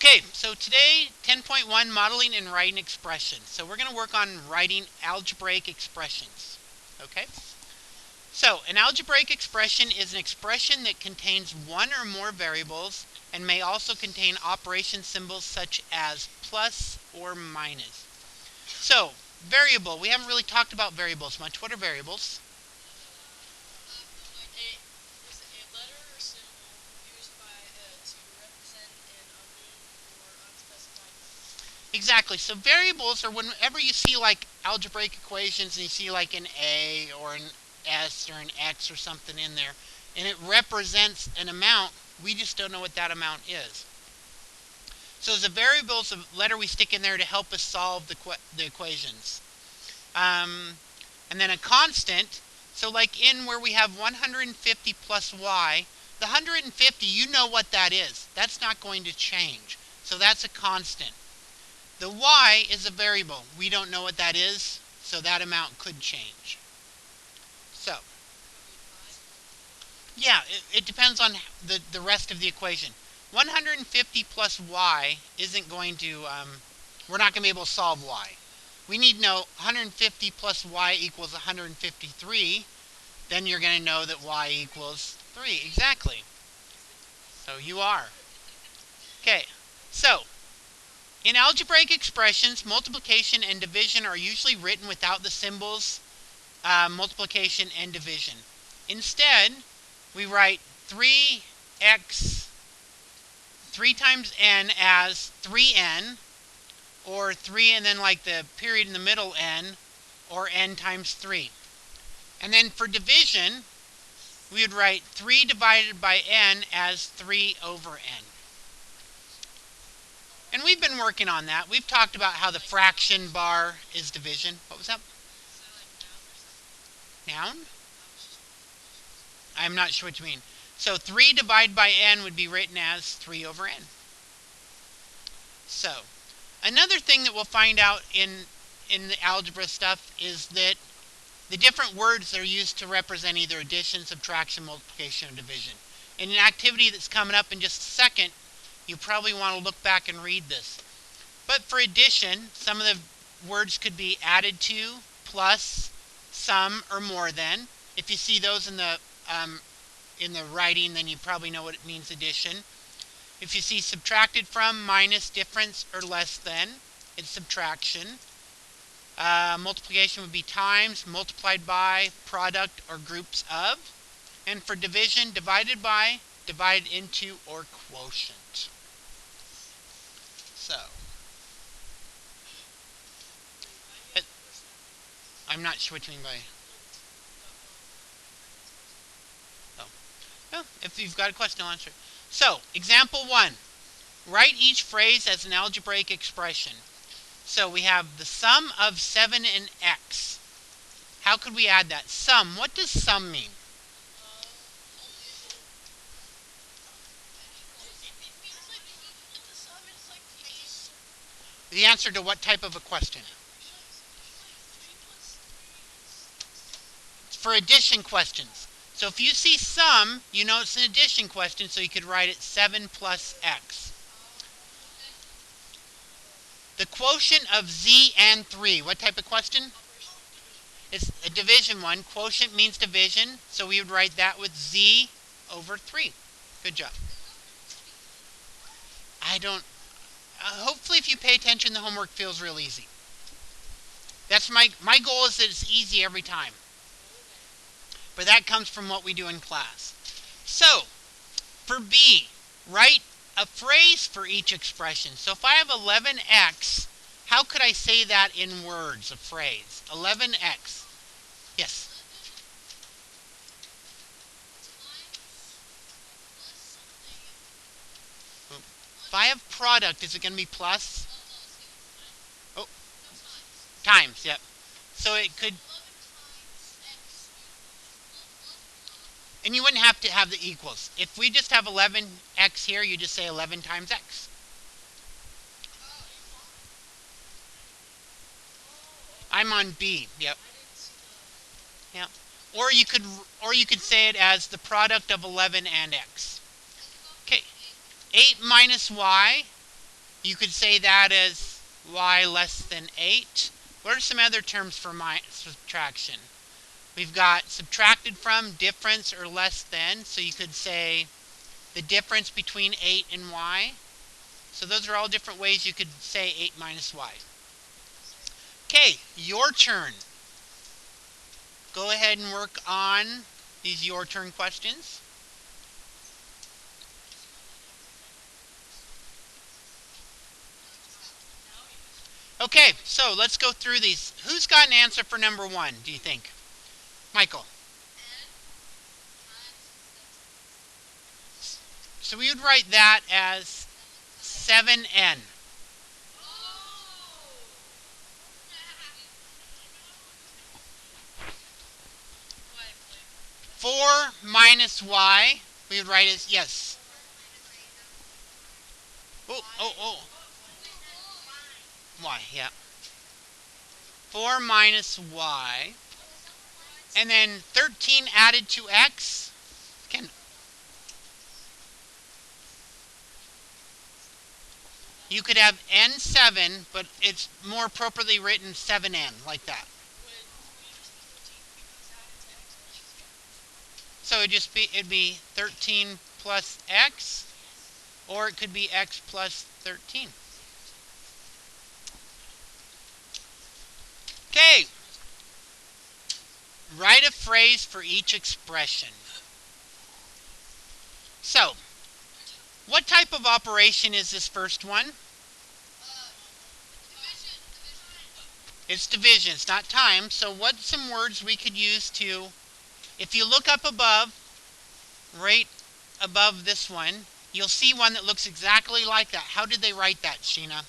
Okay, so today 10.1 modeling and writing expressions. So we're going to work on writing algebraic expressions. Okay? So an algebraic expression is an expression that contains one or more variables and may also contain operation symbols such as plus or minus. So, variable. We haven't really talked about variables much. What are variables? Exactly. So variables are whenever you see like algebraic equations and you see like an A or an S or an X or something in there, and it represents an amount, we just don't know what that amount is. So as a variable is a letter we stick in there to help us solve the equations. And then a constant, so like in where we have 150 plus y, the 150, you know what that is. That's not going to change. So that's a constant. The y is a variable. We don't know what that is, so that amount could change. So, yeah, it depends on the rest of the equation. 150 plus y isn't going to, we're not going to be able to solve y. We need to know 150 plus y equals 153. Then you're going to know that y equals 3. Exactly. So you are. Okay, so in algebraic expressions, multiplication and division are usually written without the symbols multiplication and division. Instead, we write 3x, 3 times n as 3n, or 3 and then like the period in the middle n, or n times 3. And then for division, we would write 3 divided by n as 3 over n. And we've been working on that. We've talked about how the fraction bar is division. What was that? Noun? I'm not sure what you mean. So 3 divided by n would be written as 3 over n. So, another thing that we'll find out in the algebra stuff is that the different words are used to represent either addition, subtraction, multiplication, or division. In an activity that's coming up in just a second, you probably want to look back and read this. But for addition, some of the words could be added to, plus, some, or more than. If you see those in the writing, then you probably know what it means addition. If you see subtracted from, minus, difference, or less than, it's subtraction. Multiplication would be times, multiplied by, product, or groups of. And for division, divided by, divided into, or quotient. So, I'm not sure what you mean by. Oh. Well, if you've got a question, I'll answer it. So, example 1. Write each phrase as an algebraic expression. So we have the sum of 7 and x. How could we add that? Sum. What does sum mean? The answer to what type of a question? It's for addition questions. So if you see sum, you know it's an addition question, so you could write it 7 plus x. The quotient of z and 3. What type of question? It's a division one. Quotient means division, so we would write that with z over 3. Good job. I don't... hopefully if you pay attention, the homework feels real easy. That's my goal is that it's easy every time. But that comes from what we do in class. So, for B, write a phrase for each expression. So if I have 11x, how could I say that in words, a phrase? 11x. Yes. If I have product, is it going to be plus? Oh, times, yep. So it could, and you wouldn't have to have the equals. If we just have 11x here, you just say 11 times x. I'm on B, yep. Yep. Or you could say it as the product of 11 and x. Okay. 8 minus y You could say that as y less than 8. What are some other terms for subtraction? We've got subtracted from, difference, or less than. So you could say the difference between 8 and y. So those are all different ways you could say 8 minus y. Okay, your turn. Go ahead and work on these your turn questions. Okay, so let's go through these. Who's got an answer for number 1, do you think? Michael. So we would write that as 7n. 4 minus y, we would write as, yes. Oh. Y, yeah. 4 minus y. And then 13 added to x. You could have n7, but it's more appropriately written 7n, like that. So it'd be 13 plus x, or it could be x plus 13. Okay. Write a phrase for each expression. So, what type of operation is this first one? It's division. It's not time. So what's some words we could use to, if you look up above, right above this one, you'll see one that looks exactly like that. How did they write that, Sheena?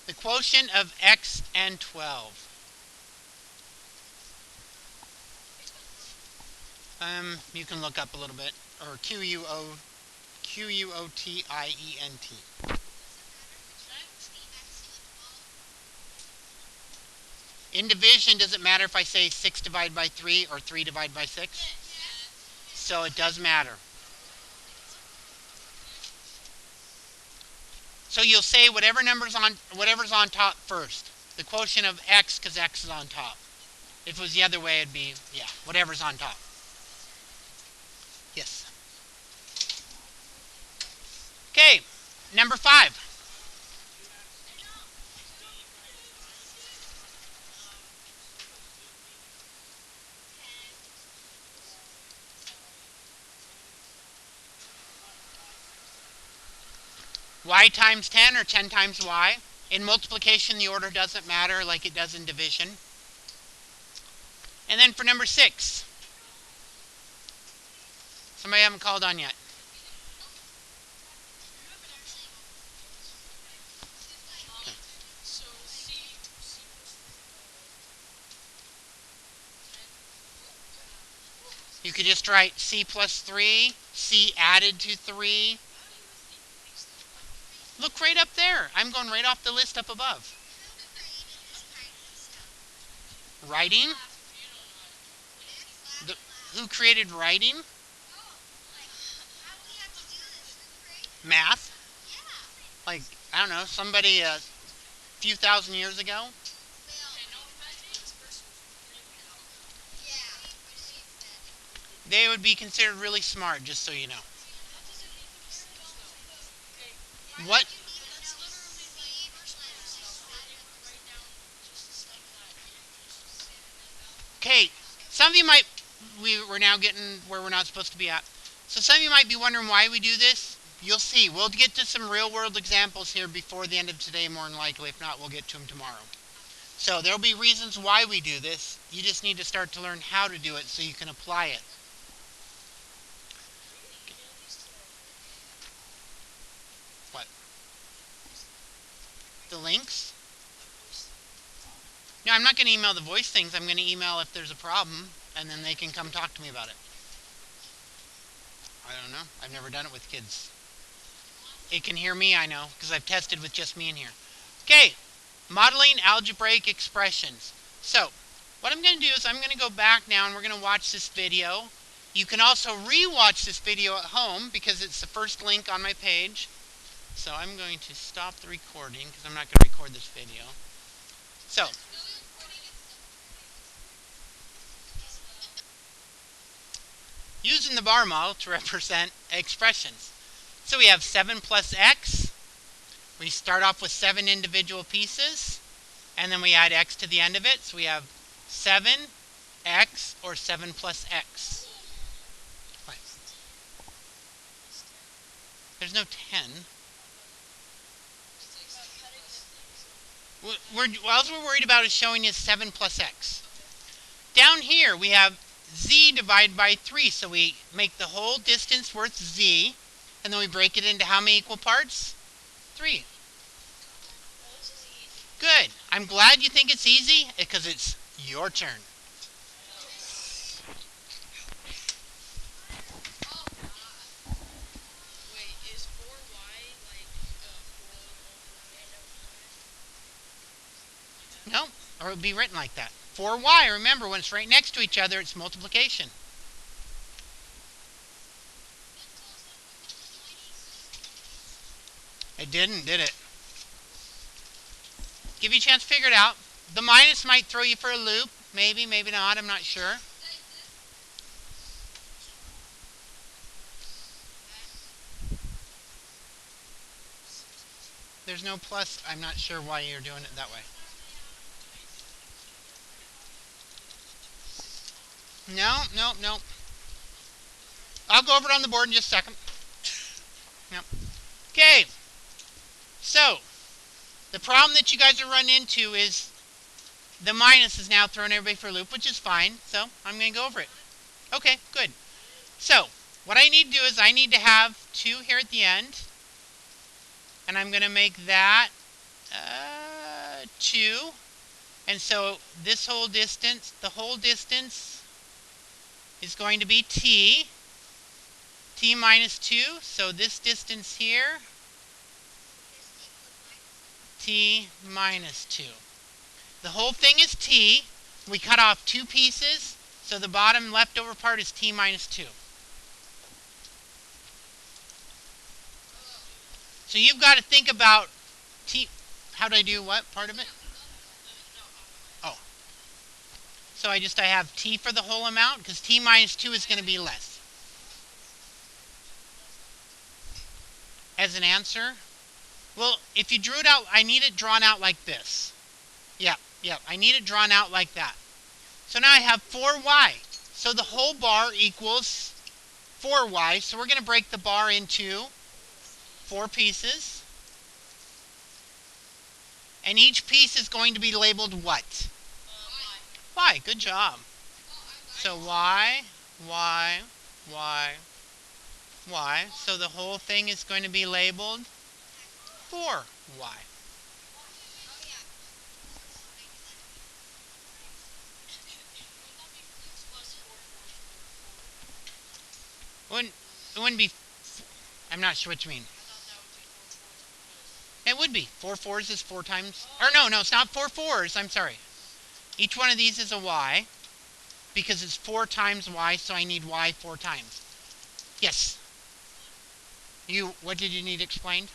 The quotient of x and 12. You can look up a little bit, or Quotient. In division, does it matter if I say 6 divided by 3 or 3 divided by 6? So it does matter. So you'll say whatever's on top first. The quotient of x, because x is on top. If it was the other way, it'd be, yeah, whatever's on top. Yes. Okay, number 5. Y times 10 or 10 times y. In multiplication, the order doesn't matter like it does in division. And then for number 6. Somebody haven't called on yet. Okay. You could just write c plus 3, c added to 3. Look right up there. I'm going right off the list up above. Writing? Who created writing? Math? Like, I don't know, somebody a few thousand years ago? They would be considered really smart, just so you know. What? Okay, some of you might, we're now getting where we're not supposed to be at. So some of you might be wondering why we do this. You'll see. We'll get to some real world examples here before the end of today, more than likely. If not, we'll get to them tomorrow. So there'll be reasons why we do this. You just need to start to learn how to do it so you can apply it. What? The links? No, I'm not going to email the voice things. I'm going to email if there's a problem, and then they can come talk to me about it. don't know. I've never done it with kids. It can hear me, I know, because I've tested with just me in here. Okay, modeling algebraic expressions. So, what I'm going to do is I'm going to go back now and we're going to watch this video. You can also re-watch this video at home because it's the first link on my page. So I'm going to stop the recording because I'm not going to record this video. So, using the bar model to represent expressions. So we have 7 plus x. We start off with 7 individual pieces, and then we add x to the end of it. So we have 7x or 7 plus x. What? There's no 10. All we're worried about is showing is 7 plus x. Down here we have z divided by 3, so we make the whole distance worth z, and then we break it into how many equal parts? 3. Good. I'm glad you think it's easy, because it's your turn. Wait, is 4y like 4 over? No, or it would be written like that. 4y, remember, when it's right next to each other, it's multiplication. It didn't, did it? Give you a chance to figure it out. The minus might throw you for a loop. Maybe, maybe not, I'm not sure. There's no plus. I'm not sure why you're doing it that way. No, no, no. I'll go over it on the board in just a second. No. Okay. So, the problem that you guys are running into is the minus is now throwing everybody for a loop, which is fine. So, I'm going to go over it. Okay, good. So, what I need to do is I need to have 2 here at the end. And I'm going to make that 2. And so, this whole distance, the whole distance is going to be t minus 2. So this distance here, t minus 2. The whole thing is t. We cut off 2 pieces, so the bottom leftover part is t minus 2. So you've got to think about t. How do I do what part of it? Oh. So I have t for the whole amount, because t minus 2 is going to be less. As an answer, well, if you drew it out, I need it drawn out like this. Yeah, I need it drawn out like that. So now I have 4y. So the whole bar equals 4y. So we're going to break the bar into 4 pieces. And each piece is going to be labeled what? Y. Good job. So y. So the whole thing is going to be labeled 4y. It wouldn't be. I'm not sure what you mean. It would be. 4 fours is 4 times. Or no, it's not 4 fours. I'm sorry. Each one of these is a y. Because it's 4 times y, so I need y 4 times. Yes. What did you need explained?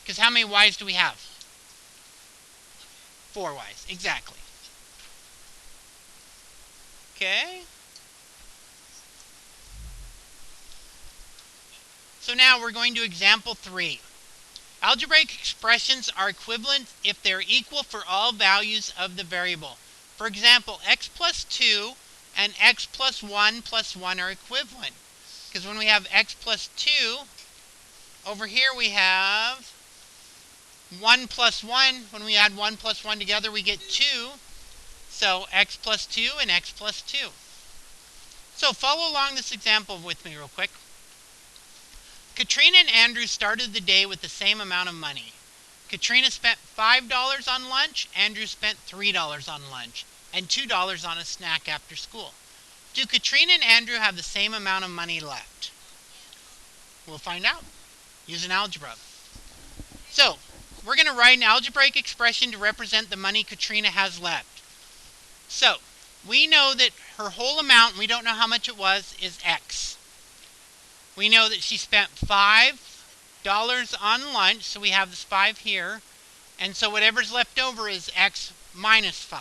Because how many y's do we have? 4 y's. Exactly. Okay. So now we're going to example 3. Algebraic expressions are equivalent if they're equal for all values of the variable. For example, x plus 2 and x plus 1 are equivalent. Because when we have x plus 2, over here we have 1 plus 1. When we add 1 plus 1 together, we get 2. So x plus 2 and x plus 2. So follow along this example with me real quick. Katrina and Andrew started the day with the same amount of money. Katrina spent $5 on lunch, Andrew spent $3 on lunch, and $2 on a snack after school. Do Katrina and Andrew have the same amount of money left? We'll find out using algebra. So, we're going to write an algebraic expression to represent the money Katrina has left. So, we know that her whole amount, we don't know how much it was, is X. We know that she spent $5 on lunch, so we have this 5 here. And so whatever's left over is X minus 5.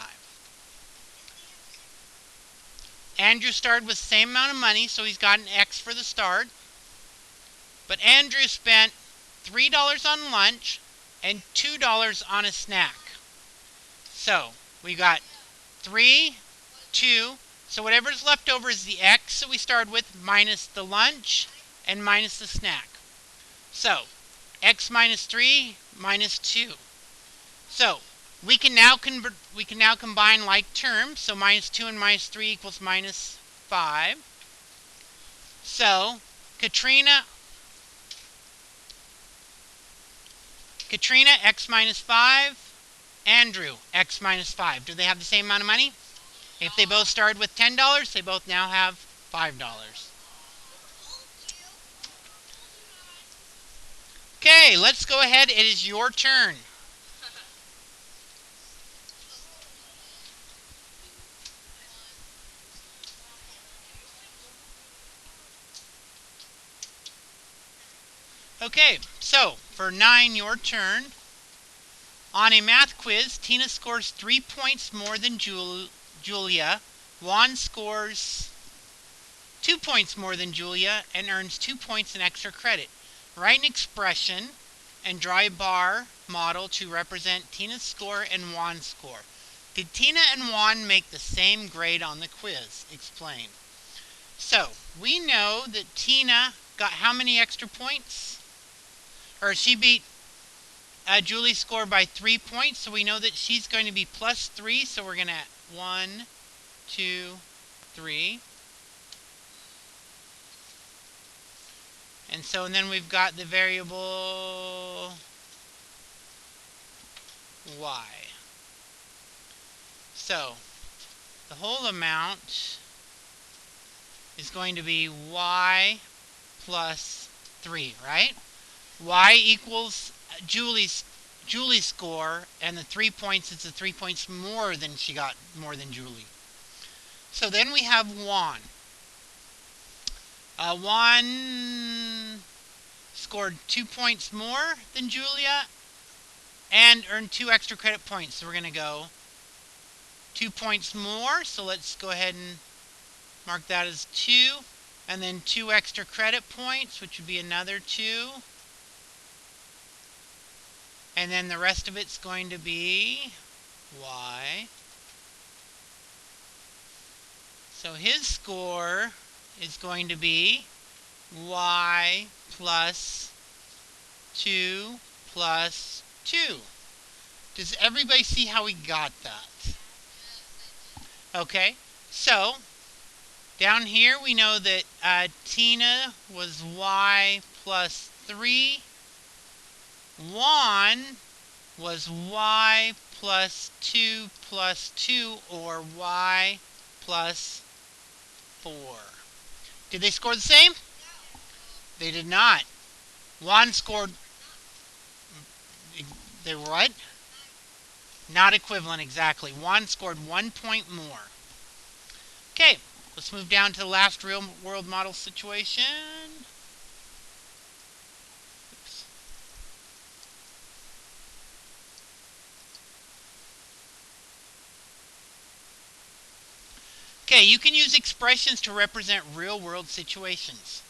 Andrew started with the same amount of money, so he's got an X for the start. But Andrew spent $3 on lunch and $2 on a snack. So we got 3, 2. So whatever's left over is the X that we started with minus the lunch and minus the snack. So X minus 3 minus 2. So we can now combine like terms. So minus 2 and minus 3 equals minus 5. So Katrina X minus 5, Andrew X minus 5. Do they have the same amount of money? If they both started with $10, they both now have $5. Okay, let's go ahead. It is your turn. Okay, so for 9, your turn. On a math quiz, Tina scores 3 points more than Julia. Juan scores 2 points more than Julia and earns 2 points in extra credit. Write an expression and draw a bar model to represent Tina's score and Juan's score. Did Tina and Juan make the same grade on the quiz? Explain. So, we know that Tina got how many extra points? Or she beat Julie's score by 3 points, so we know that she's going to be plus 3, so we're going to 1, 2, 3. And then we've got the variable y. So the whole amount is going to be y plus 3, right? Y equals Julie's score, and the 3 points is the 3 points more than she got, more than Julie. So then we have Juan. Juan scored 2 points more than Julia and earned 2 extra credit points. So we're going to go 2 points more. So let's go ahead and mark that as 2. And then 2 extra credit points, which would be another 2. And then the rest of it's going to be y. So his score is going to be y plus 2 plus 2. Does everybody see how we got that? Okay, so down here we know that Tina was y plus 3. Juan was y plus 2 plus 2, or y plus 4. Did they score the same? They did not. Juan scored... They were what? Not equivalent, exactly. Juan scored 1 point more. Okay, let's move down to the last real world model situation. Oops. Okay, you can use expressions to represent real world situations.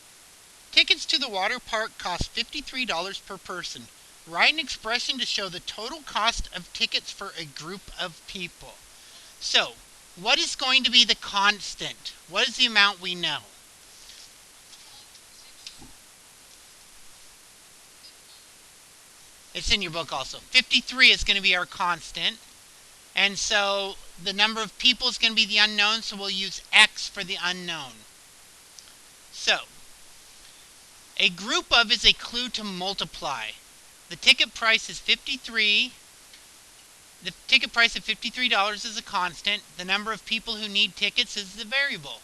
Tickets to the water park cost $53 per person. Write an expression to show the total cost of tickets for a group of people. So, what is going to be the constant? What is the amount we know? It's in your book also. 53 is going to be our constant. And so the number of people is going to be the unknown, so we'll use X for the unknown. So, a group of is a clue to multiply. The ticket price is 53. The ticket price of $53 is a constant. The number of people who need tickets is the variable.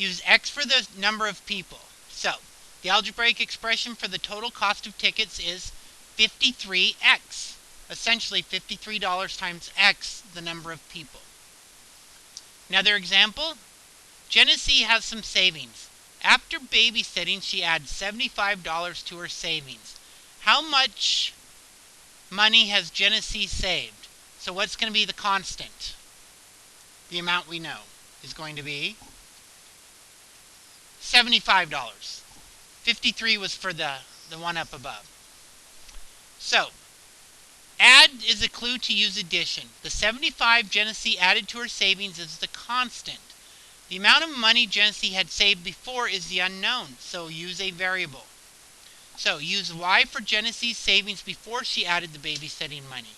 use X for the number of people. So, the algebraic expression for the total cost of tickets is 53X. Essentially, $53 times X, the number of people. Another example, Genesee has some savings. After babysitting, she adds $75 to her savings. How much money has Genesee saved? So what's going to be the constant? The amount we know is going to be $75. 53 was for the one up above. So, add is a clue to use addition. The 75 Genesee added to her savings is the constant. The amount of money Genesee had saved before is the unknown, so use a variable. So, use Y for Genesee's savings before she added the babysitting money.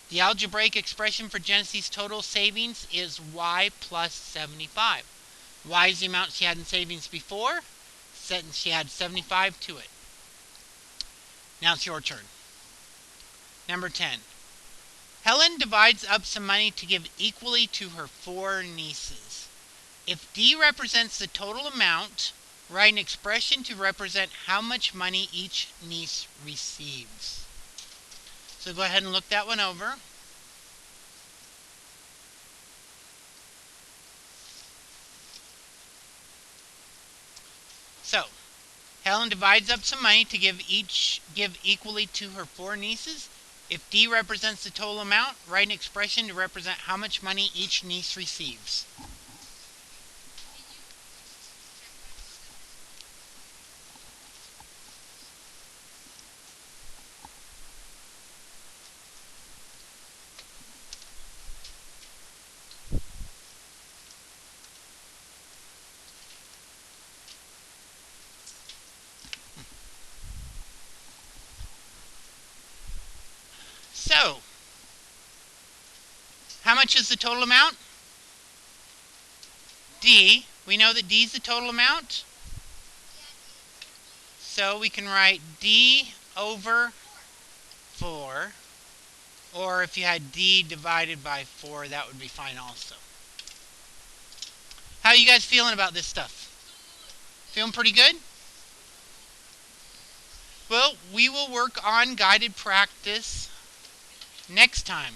The algebraic expression for Genesee's total savings is Y plus 75. Y is the amount she had in savings before, since she had 75 to it. Now it's your turn. Number 10. Helen divides up some money to give equally to her 4 nieces. If D represents the total amount, write an expression to represent how much money each niece receives. So go ahead and look that one over. So, Helen divides up some money to give equally to her 4 nieces. If D represents the total amount, write an expression to represent how much money each niece receives. So, how much is the total amount? D. We know that D is the total amount. So we can write D over 4. Or if you had D divided by 4, that would be fine also. How are you guys feeling about this stuff? Feeling pretty good? Well, we will work on guided practice next time.